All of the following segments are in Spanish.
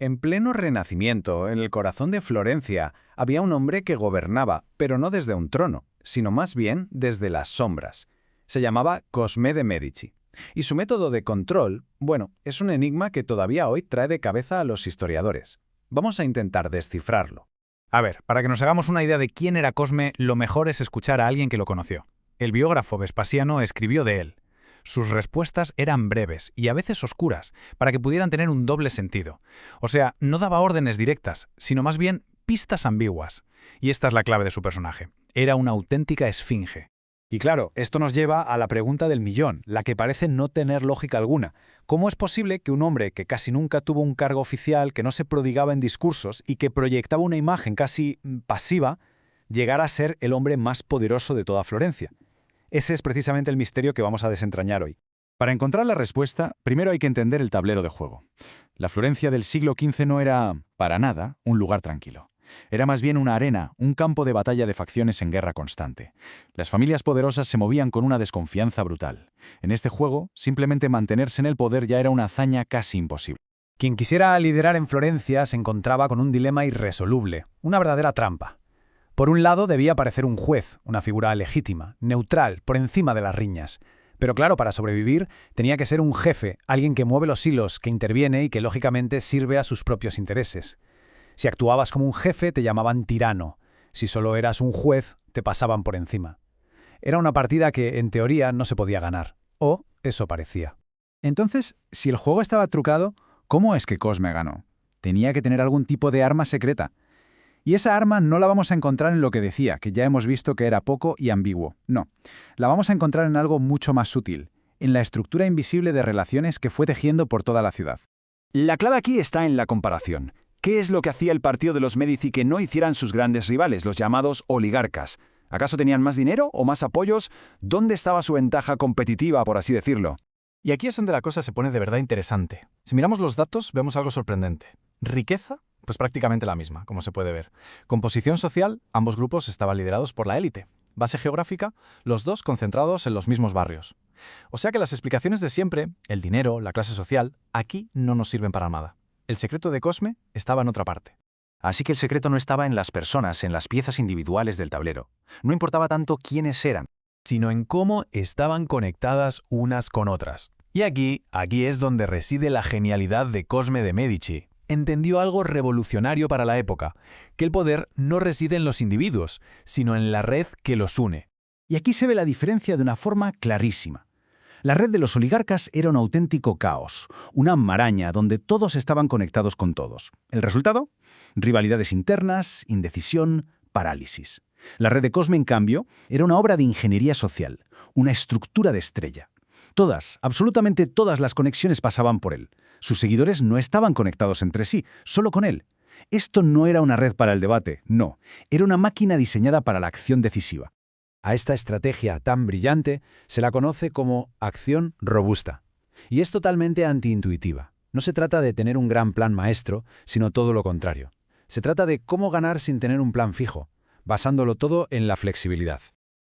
En pleno Renacimiento, en el corazón de Florencia, había un hombre que gobernaba, pero no desde un trono, sino más bien desde las sombras. Se llamaba Cosme de Medici. Y su método de control, bueno, es un enigma que todavía hoy trae de cabeza a los historiadores. Vamos a intentar descifrarlo. A ver, para que nos hagamos una idea de quién era Cosme, lo mejor es escuchar a alguien que lo conoció. El biógrafo Vespasiano escribió de él. Sus respuestas eran breves y a veces oscuras, para que pudieran tener un doble sentido. O sea, no daba órdenes directas, sino más bien pistas ambiguas. Y esta es la clave de su personaje. Era una auténtica esfinge. Y claro, esto nos lleva a la pregunta del millón, la que parece no tener lógica alguna. ¿Cómo es posible que un hombre que casi nunca tuvo un cargo oficial, que no se prodigaba en discursos y que proyectaba una imagen casi pasiva, llegara a ser el hombre más poderoso de toda Florencia? Ese es precisamente el misterio que vamos a desentrañar hoy. Para encontrar la respuesta, primero hay que entender el tablero de juego. La Florencia del siglo XV no era, para nada, un lugar tranquilo. Era más bien una arena, un campo de batalla de facciones en guerra constante. Las familias poderosas se movían con una desconfianza brutal. En este juego, simplemente mantenerse en el poder ya era una hazaña casi imposible. Quien quisiera liderar en Florencia se encontraba con un dilema irresoluble, una verdadera trampa. Por un lado debía parecer un juez, una figura legítima, neutral, por encima de las riñas. Pero claro, para sobrevivir tenía que ser un jefe, alguien que mueve los hilos, que interviene y que lógicamente sirve a sus propios intereses. Si actuabas como un jefe, te llamaban tirano. Si solo eras un juez, te pasaban por encima. Era una partida que, en teoría, no se podía ganar. O eso parecía. Entonces, si el juego estaba trucado, ¿cómo es que Cosme ganó? Tenía que tener algún tipo de arma secreta. Y esa arma no la vamos a encontrar en lo que decía, que ya hemos visto que era poco y ambiguo. No, la vamos a encontrar en algo mucho más sutil, en la estructura invisible de relaciones que fue tejiendo por toda la ciudad. La clave aquí está en la comparación. ¿Qué es lo que hacía el partido de los Médici que no hicieran sus grandes rivales, los llamados oligarcas? ¿Acaso tenían más dinero o más apoyos? ¿Dónde estaba su ventaja competitiva, por así decirlo? Y aquí es donde la cosa se pone de verdad interesante. Si miramos los datos, vemos algo sorprendente. ¿Riqueza? Pues prácticamente la misma, como se puede ver. Composición social, ambos grupos estaban liderados por la élite. Base geográfica, los dos concentrados en los mismos barrios. O sea que las explicaciones de siempre, el dinero, la clase social, aquí no nos sirven para nada. El secreto de Cosme estaba en otra parte. Así que el secreto no estaba en las personas, en las piezas individuales del tablero. No importaba tanto quiénes eran, sino en cómo estaban conectadas unas con otras. Y aquí es donde reside la genialidad de Cosme de Medici. Entendió algo revolucionario para la época, que el poder no reside en los individuos, sino en la red que los une. Y aquí se ve la diferencia de una forma clarísima. La red de los oligarcas era un auténtico caos, una maraña donde todos estaban conectados con todos. ¿El resultado? Rivalidades internas, indecisión, parálisis. La red de Cosme, en cambio, era una obra de ingeniería social, una estructura de estrella. Todas, absolutamente todas las conexiones pasaban por él. Sus seguidores no estaban conectados entre sí, solo con él. Esto no era una red para el debate, no. Era una máquina diseñada para la acción decisiva. A esta estrategia tan brillante se la conoce como acción robusta. Y es totalmente antiintuitiva. No se trata de tener un gran plan maestro, sino todo lo contrario. Se trata de cómo ganar sin tener un plan fijo, basándolo todo en la flexibilidad.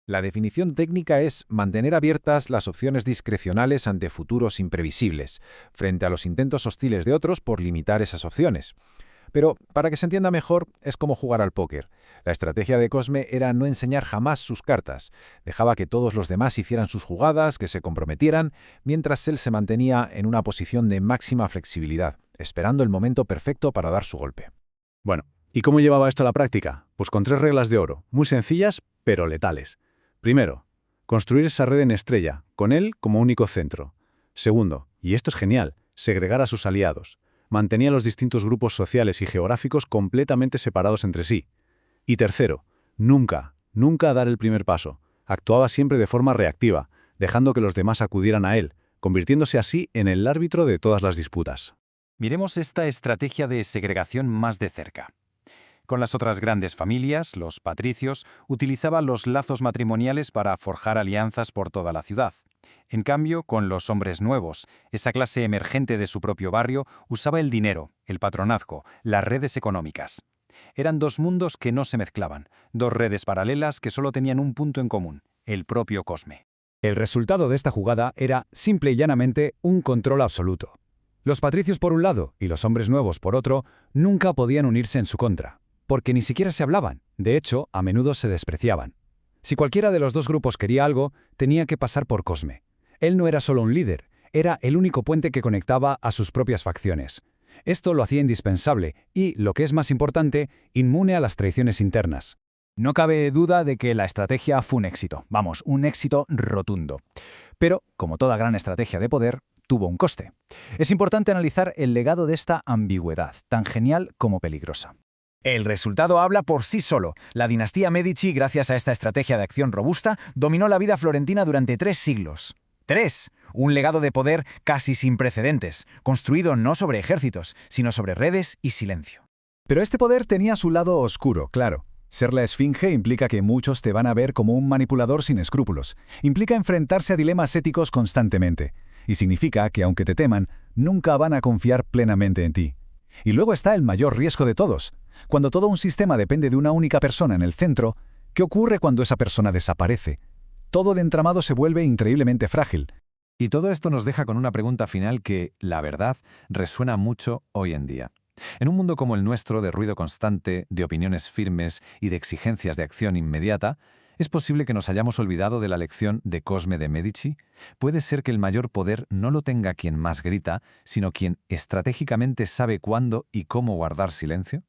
La definición técnica es mantener abiertas las opciones discrecionales ante futuros imprevisibles, frente a los intentos hostiles de otros por limitar esas opciones. Pero, para que se entienda mejor, es como jugar al póker. La estrategia de Cosme era no enseñar jamás sus cartas. Dejaba que todos los demás hicieran sus jugadas, que se comprometieran, mientras él se mantenía en una posición de máxima flexibilidad, esperando el momento perfecto para dar su golpe. Bueno, ¿y cómo llevaba esto a la práctica? Pues con 3 reglas de oro, muy sencillas, pero letales. Primero, construir esa red en estrella, con él como único centro. Segundo, y esto es genial, segregar a sus aliados. Mantenía los distintos grupos sociales y geográficos completamente separados entre sí. Y tercero, nunca dar el primer paso. Actuaba siempre de forma reactiva, dejando que los demás acudieran a él, convirtiéndose así en el árbitro de todas las disputas. Miremos esta estrategia de segregación más de cerca. Con las otras grandes familias, los patricios, utilizaba los lazos matrimoniales para forjar alianzas por toda la ciudad. En cambio, con los hombres nuevos, esa clase emergente de su propio barrio, usaba el dinero, el patronazgo, las redes económicas. Eran dos mundos que no se mezclaban, dos redes paralelas que solo tenían un punto en común, el propio Cosme. El resultado de esta jugada era, simple y llanamente, un control absoluto. Los patricios por un lado y los hombres nuevos por otro nunca podían unirse en su contra, porque ni siquiera se hablaban, de hecho, a menudo se despreciaban. Si cualquiera de los dos grupos quería algo, tenía que pasar por Cosme. Él no era solo un líder, era el único puente que conectaba a sus propias facciones. Esto lo hacía indispensable y, lo que es más importante, inmune a las traiciones internas. No cabe duda de que la estrategia fue un éxito, vamos, un éxito rotundo. Pero, como toda gran estrategia de poder, tuvo un coste. Es importante analizar el legado de esta ambigüedad, tan genial como peligrosa. El resultado habla por sí solo. La dinastía Medici, gracias a esta estrategia de acción robusta, dominó la vida florentina durante 3 siglos. ¡3! Un legado de poder casi sin precedentes, construido no sobre ejércitos, sino sobre redes y silencio. Pero este poder tenía su lado oscuro, claro. Ser la esfinge implica que muchos te van a ver como un manipulador sin escrúpulos. Implica enfrentarse a dilemas éticos constantemente. Y significa que, aunque te teman, nunca van a confiar plenamente en ti. Y luego está el mayor riesgo de todos. Cuando todo un sistema depende de una única persona en el centro, ¿qué ocurre cuando esa persona desaparece? Todo el entramado se vuelve increíblemente frágil. Y todo esto nos deja con una pregunta final que, la verdad, resuena mucho hoy en día. En un mundo como el nuestro, de ruido constante, de opiniones firmes y de exigencias de acción inmediata, ¿es posible que nos hayamos olvidado de la lección de Cosme de Medici? ¿Puede ser que el mayor poder no lo tenga quien más grita, sino quien estratégicamente sabe cuándo y cómo guardar silencio?